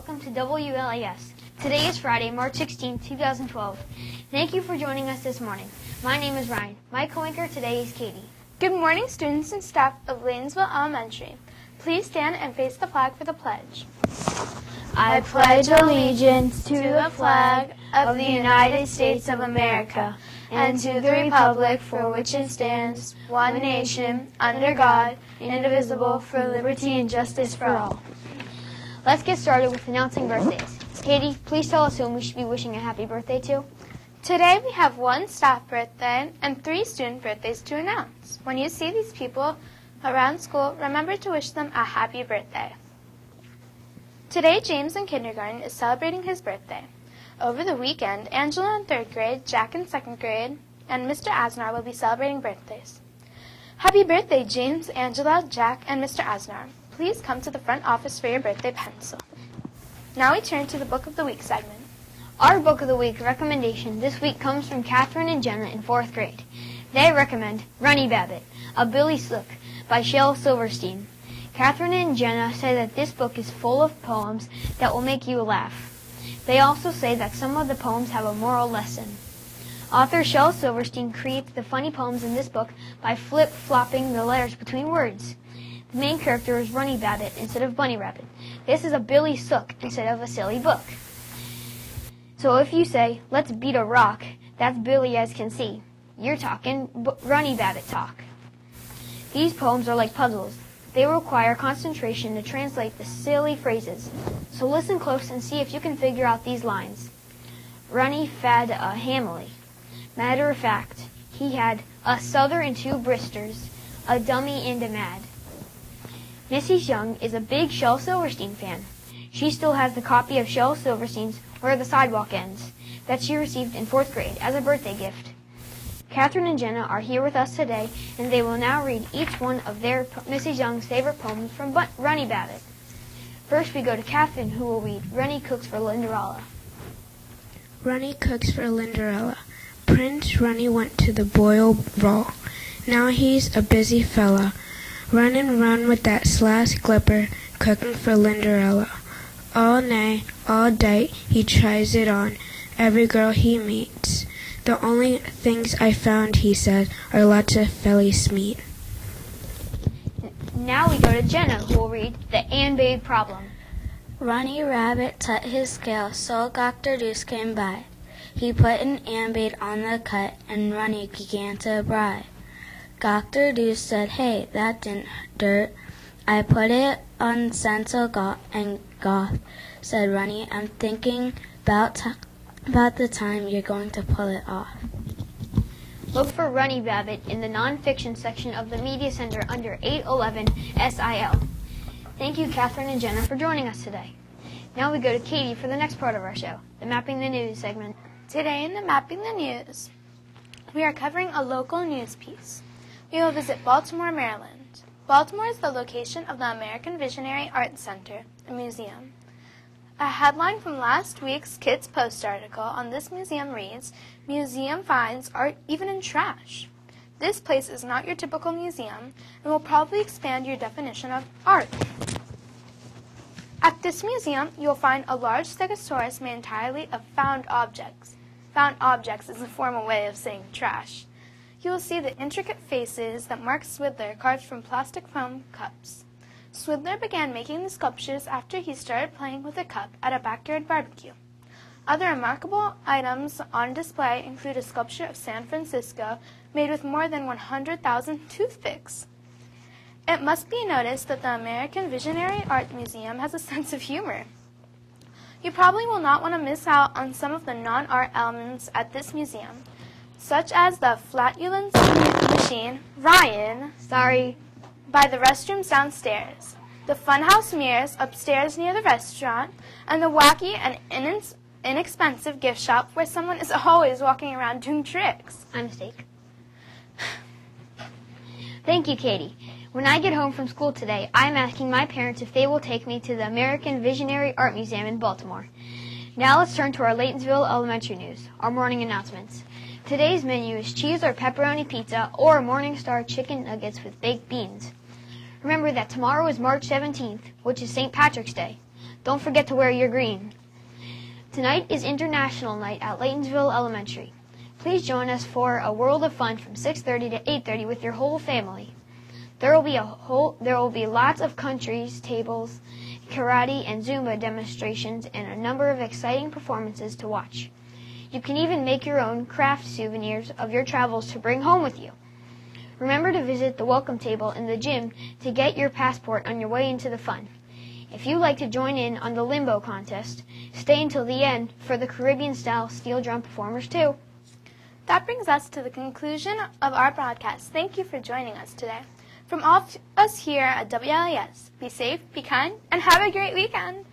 welcome to WLES. Today is Friday, March 16, 2012. Thank you for joining us this morning. My name is Ryan. My co-anchor today is Katie. Good morning, students and staff of Laytonsville Elementary. Please stand and face the flag for the pledge. I pledge allegiance to the flag of the United States of America and to the republic for which it stands, one nation, under God, indivisible, for liberty and justice for all. Let's get started with announcing birthdays. Katie, please tell us whom we should be wishing a happy birthday to. Today we have one staff birthday and 3 student birthdays to announce. When you see these people around school, remember to wish them a happy birthday. Today, James in kindergarten is celebrating his birthday. Over the weekend, Angela in 3rd grade, Jack in 2nd grade, and Mr. Asnar will be celebrating birthdays. Happy birthday, James, Angela, Jack, and Mr. Asnar. Please come to the front office for your birthday pencil. Now we turn to the Book of the Week segment. Our Book of the Week recommendation this week comes from Catherine and Jenna in 4th grade. They recommend Runny Babbit, A Billy Slick by Shel Silverstein. Catherine and Jenna say that this book is full of poems that will make you laugh. They also say that some of the poems have a moral lesson. Author Shel Silverstein creates the funny poems in this book by flip-flopping the letters between words. The main character is Runny Babbit instead of Bunny Rabbit. This is a Billy Sook instead of a silly book. So if you say, let's beat a rock, that's Billy as can see. You're talking Runny Babbit talk. These poems are like puzzles. They require concentration to translate the silly phrases. So listen close and see if you can figure out these lines. Runny fad a hamily. Matter of fact, he had a souther and 2 bristers, a dummy and a mad. Mrs. Young is a big Shel Silverstein fan. She still has the copy of Shel Silverstein's Where the Sidewalk Ends that she received in 4th grade as a birthday gift. Catherine and Jenna are here with us today, and they will now read each one of their Mrs. Young's favorite poems from Runny Babbit. First we go to Catherine, who will read Runny Cooks for Linderella. Runny cooks for Linderella. Prince Runny went to the boil raw. Now he's a busy fella, running round with that slash glipper, cooking for Linderella. All night, all day, he tries it on every girl he meets. The only things I found, he said, are lots of fellies meat. Now we go to Jenna, who will read The Ant-Babe Problem. Runny Rabbit tut his scale, so Dr. Deuce came by. He put an ant-bait on the cut, and Runny began to bri. Dr. Deuce said, hey, that didn't dirt. I put it on Senso and Goth, said Runny. I'm thinking about the time you're going to pull it off. Look for Runny Babbit in the nonfiction section of the Media Center under 811 SIL. Thank you, Catherine and Jenna, for joining us today. Now we go to Katie for the next part of our show, the Mapping the News segment. Today in the Mapping the News, we are covering a local news piece. We will visit Baltimore, Maryland. Baltimore is the location of the American Visionary Arts Center, a museum. A headline from last week's Kids Post article on this museum reads, Museum finds art even in trash. This place is not your typical museum and will probably expand your definition of art. At this museum, you'll find a large stegosaurus made entirely of found objects. Found objects is a formal way of saying trash. You will see the intricate faces that Mark Swidler carved from plastic foam cups. Swidler began making the sculptures after he started playing with a cup at a backyard barbecue. Other remarkable items on display include a sculpture of San Francisco made with more than 100,000 toothpicks. It must be noticed that the American Visionary Art Museum has a sense of humor. You probably will not want to miss out on some of the non-art elements at this museum, such as the flatulence machine, Ryan, by the restrooms downstairs, the funhouse mirrors upstairs near the restaurant, and the wacky and inexpensive gift shop where someone is always walking around doing tricks. My mistake. Thank you, Katie. When I get home from school today, I'm asking my parents if they will take me to the American Visionary Art Museum in Baltimore. Now let's turn to our Laytonsville Elementary news, our morning announcements. Today's menu is cheese or pepperoni pizza or Morningstar chicken nuggets with baked beans. Remember that tomorrow is March 17th, which is St. Patrick's Day. Don't forget to wear your green. Tonight is International Night at Laytonsville Elementary. Please join us for a world of fun from 6:30 to 8:30 with your whole family. There will be lots of countries, tables, karate and Zumba demonstrations, and a number of exciting performances to watch. You can even make your own craft souvenirs of your travels to bring home with you. Remember to visit the welcome table in the gym to get your passport on your way into the fun. If you'd like to join in on the limbo contest, stay until the end for the Caribbean-style steel drum performers too. That brings us to the conclusion of our broadcast. Thank you for joining us today. From all of us here at WLES, be safe, be kind, and have a great weekend.